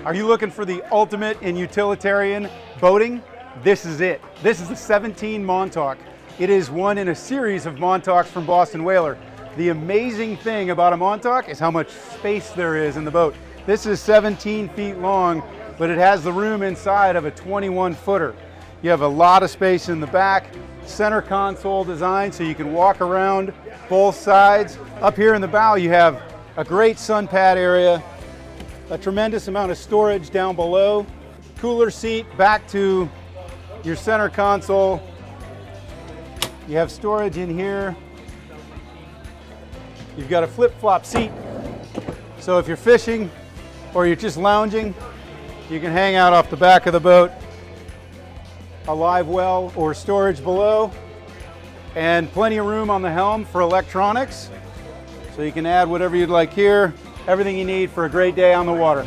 Are you looking for the ultimate in utilitarian boating? This is it. This is the 17 Montauk. It is one in a series of Montauks from Boston Whaler. The amazing thing about a Montauk is how much space there is in the boat. This is 17 feet long, but it has the room inside of a 21-footer. You have a lot of space in the back, center console design so you can walk around both sides. Up here in the bow you have a great sun pad area, a tremendous amount of storage down below, cooler seat back to your center console. You have storage in here. You've got a flip-flop seat, so if you're fishing or you're just lounging, you can hang out off the back of the boat. A live well or storage below, and plenty of room on the helm for electronics, so you can add whatever you'd like here. Everything you need for a great day on the water.